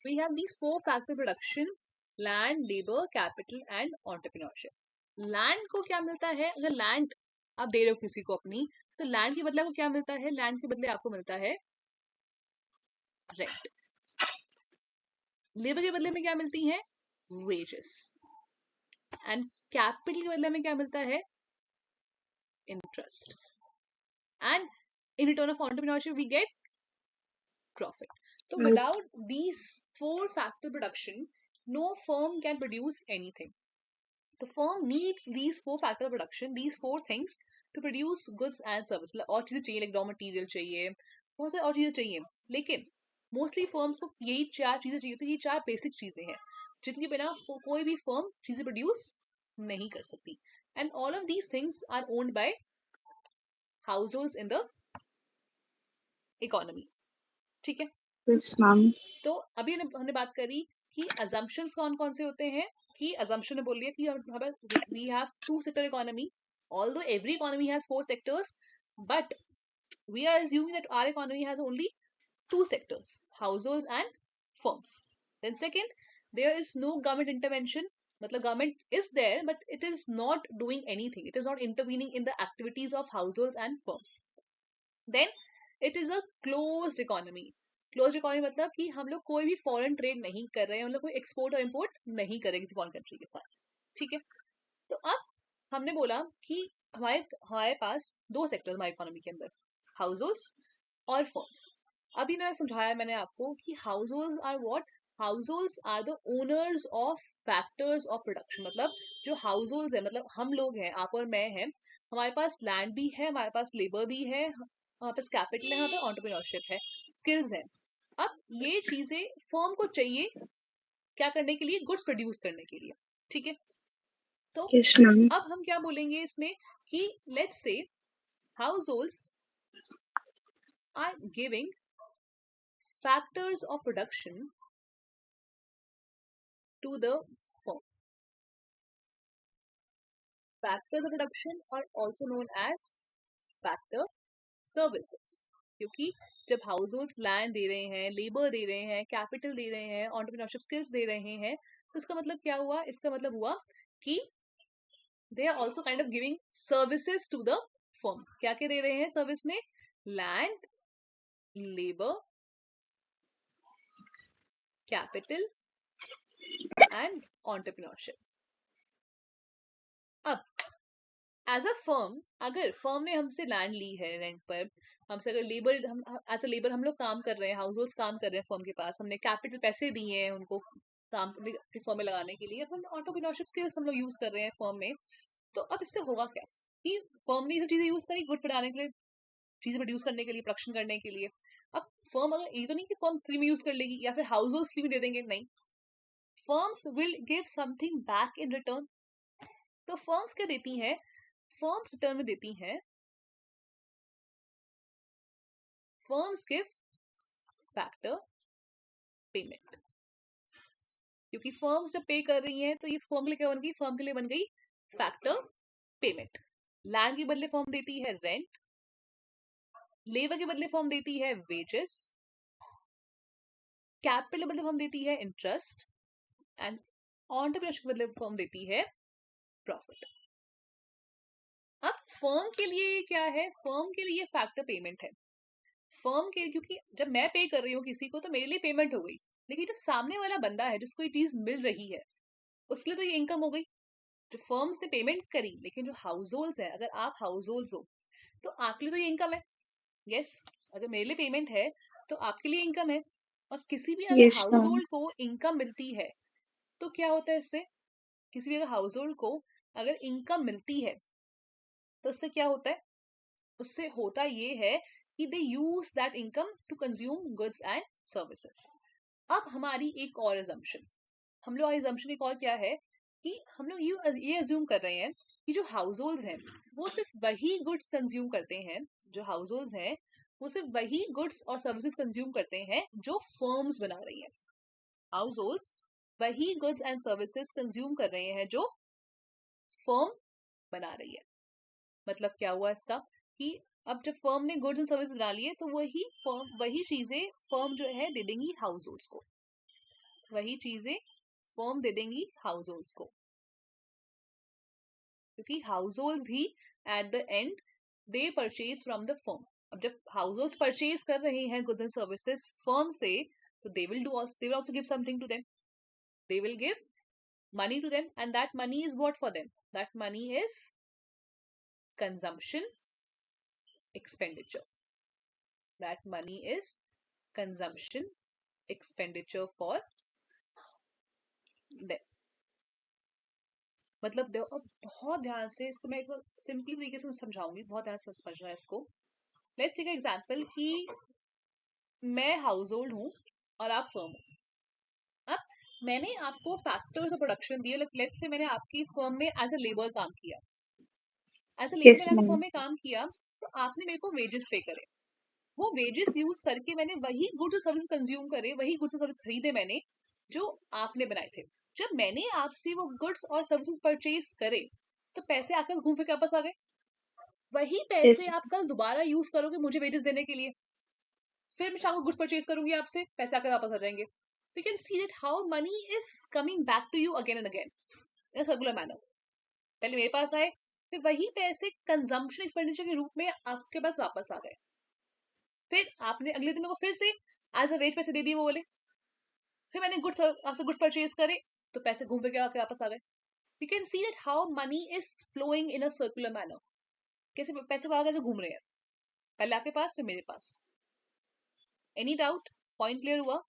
We have these four factor production: land, labor, capital and entrepreneurship. Land को क्या मिलता है? अगर लैंड आप दे रहे हो किसी को अपनी, तो लैंड के बदले आपको क्या मिलता है? लैंड के बदले आपको मिलता है रेंट. लेबर के बदले में क्या मिलती है? वेजेस. एंड कैपिटल के बदले में क्या मिलता है? Interest. And in return of entrepreneurship we get profit. So without these four factor production, no firm can produce anything. The firm needs these four factor production, these four things to produce goods and services. और चीजें चाहिए, like raw material चाहिए, बहुत सारी और चीजें चाहिए, लेकिन मोस्टली फर्म्स को यही चार चीजें चाहिए. तो ये चार बेसिक चीजें हैं जिनके बिना कोई भी फर्म चीजें प्रोड्यूस नहीं कर सकती. And all of these things are owned by households in the economy. ठीक है. Yes, ma'am. तो अभी हमने बात करी कि assumptions कौन कौन से होते हैं. कि assumption ने बोल लिया कि we have two sector economy, although every economy has four sectors, but we are assuming that our economy has only two sectors: households and firms. Then second, there is no government intervention. मतलब government is there but it is not doing anything, it is not intervening in the activities of households and firms. Then it is a closed economy. Close economy मतलब कि हम लोग कोई भी foreign trade नहीं कर रहे हैं, हम लोग कोई एक्सपोर्ट और इम्पोर्ट नहीं कर रहे किसी फॉरेन कंट्री के साथ. ठीक है. तो अब हमने बोला कि हमारे हमारे पास दो सेक्टर हमारे इकोनॉमी के अंदर, हाउस होल्ड्स और फर्म्स. अभी ना समझाया मैंने आपको कि households are what? Households are the owners of factors of production. मतलब जो हाउस होल्ड्स है, मतलब हम लोग हैं, आप और मैं हैं, हमारे पास लैंड भी है, हमारे पास लेबर भी है, हमारे पास कैपिटल है, हमारे पास एंटरप्रेन्योरशिप है, स्किल्स है. अब ये चीजें फर्म को चाहिए क्या करने के लिए? गुड्स प्रोड्यूस करने के लिए. ठीक है. तो Yes, ma'am. अब हम क्या बोलेंगे इसमें कि let's say households are giving factors of production to the firm. Factors of production are also known as factor services. क्योंकि जब हाउसहोल्ड्स लैंड दे रहे हैं, लेबर दे रहे हैं, कैपिटल दे रहे हैं, एंटरप्रेन्योरशिप स्किल्स दे रहे हैं, तो इसका मतलब क्या हुआ? इसका मतलब हुआ कि they are also kind of giving services to the firm. क्या क्या दे रहे हैं सर्विस में? Land, labour, capital and entrepreneurship. अब एज अ फर्म, अगर फर्म ने हमसे लैंड ली है रेंट पर, हमसे अगर लेबर, हम एज अ लेबर हम लोग काम कर रहे हैं, हाउस होल्ड्स काम कर रहे हैं फर्म के पास, हमने कैपिटल पैसे दिए हैं उनको काम अपनी फर्म में लगाने के लिए, हम एंटरप्रेन्योरशिप स्किल्स हम लोग यूज कर रहे हैं फर्म में. तो अब इससे होगा क्या कि फर्म ने ये सब चीजें यूज करी गुड्स बनाने के लिए, चीजें प्रोड्यूस करने के लिए, प्रोडक्शन करने के लिए. अब फर्म, अगर ये तो नहीं कि फर्म फ्री में यूज कर लेगी या फिर हाउस होल्ड फ्री में दे देंगे, नहीं. Firms will give something back in return. तो फर्म्स क्या देती हैं? फर्म्स रिटर्न में देती हैं, फर्म्स गिव फैक्टर पेमेंट. क्योंकि फर्म्स जब पे कर रही हैं तो ये फर्म के लिए क्या बन गई? फर्म के लिए बन गई फैक्टर पेमेंट. लैंड के बदले फर्म देती है रेंट, लेबर के बदले फर्म देती है वेजेस, कैपिटल के बदले फर्म देती है इंटरेस्ट एंड एंटरप्रेन्योरशिप के बदले फर्म देती है प्रॉफिट. अब फर्म के लिए क्या है? फर्म के लिए फैक्टर पेमेंट है. फर्म के, क्योंकि जब मैं पे कर रही हूँ किसी को तो मेरे लिए पेमेंट हो गई, लेकिन जो सामने वाला बंदा है जिसको ये चीज मिल रही है उसके लिए तो ये इनकम हो गई. जो फर्म्स ने पेमेंट करी, लेकिन जो हाउस होल्ड्स है, अगर आप हाउस होल्ड्स हो तो आपके लिए तो ये इनकम है. यस, अगर मेरे लिए पेमेंट है तो आपके लिए इनकम है. और किसी भी अगर Yes, हाउस ma'am. होल्ड को इनकम मिलती है तो क्या होता है इससे? किसी भी अगर हाउस होल्ड को अगर इनकम मिलती है तो उससे क्या होता है? उससे होता ये है कि they use that income to consume goods and services. अब हमारी एक और assumption, हम लोग assumption एक और क्या है कि हम लोग ये अज्यूम कर रहे हैं कि जो हाउस होल्ड्स हैं वो सिर्फ वही गुड्स कंज्यूम करते हैं, जो हाउस होल्ड्स हैं वो सिर्फ वही गुड्स और सर्विसेज कंज्यूम करते हैं जो फर्म्स बना रही हैं. हाउस होल्ड्स वही गुड्स एंड सर्विसेज कंज्यूम कर रहे हैं जो फर्म बना रही है. मतलब क्या हुआ इसका कि अब जब फर्म ने गुड्स एंड सर्विस बना लिए तो वही चीजें फर्म जो है दे देंगी हाउस होल्ड्स को. वही चीजें फर्म दे देंगी हाउस होल्ड्स को, क्योंकि house holds he at the and they purchase from the firm. अब जब हाउस होल्ड्स परचेज कर रहे हैं गुड्स एंड सर्विसेज फर्म से, तो they will also give something to them. They will give money to them, and that money is what for them? That money is consumption expenditure. That money is consumption expenditure for them. मतलब बहुत ध्यान से इसको मैं एक बार simply तरीके से समझाऊंगी, बहुत ध्यान से समझना है इसको. लेट्स टेक एग्जांपल कि मैं हाउस होल्ड हूँ और आप फर्म हो. अब मैंने आपको फैक्टर्स ऑफ प्रोडक्शन दिए. लेट्स से मैंने आपकी फर्म में एज अ लेबर काम किया. एज अ लेबर Yes, मैंने आपकी ma'am. फर्म में काम किया, तो आपने मेरे को वेजेस पे करे. वो वेजेस यूज करके मैंने वही गुड्स और सर्विस कंज्यूम करे, वही गुड्स और सर्विस खरीदे मैंने जो आपने बनाए थे. जब मैंने आपसे वो गुड्स और सर्विसेज परचेज करे, तो पैसे आकर घूम फिर वापस आ गए. वही पैसे Yes. आप कल दोबारा यूज करोगे मुझे वेजेस देने के लिए. फिर मैं शाम को गुड्स परचेज करूंगी आपसे, पैसे आकर वापस आ जाएंगे. We can see that how money is coming back to you again and again in circular manner. पहले मेरे पास आए, फिर वही पैसे कंजम्पशन एक्सपेंडिचर के रूप में आपके पास वापस आ गए. फिर आपने अगले दिन को फिर से एज अ वेज पैसे दे दिए वो वाले. फिर मैंने गुड्स आपसे गुड्स परचेज करे, तो पैसे घूम फिर के आके वापस आ गए. You can see that how money is flowing in a circular manner. कैसे पैसे वहां कैसे घूम रहे हैं, पहले आपके पास फिर मेरे पास. Any doubt? पॉइंट क्लियर हुआ?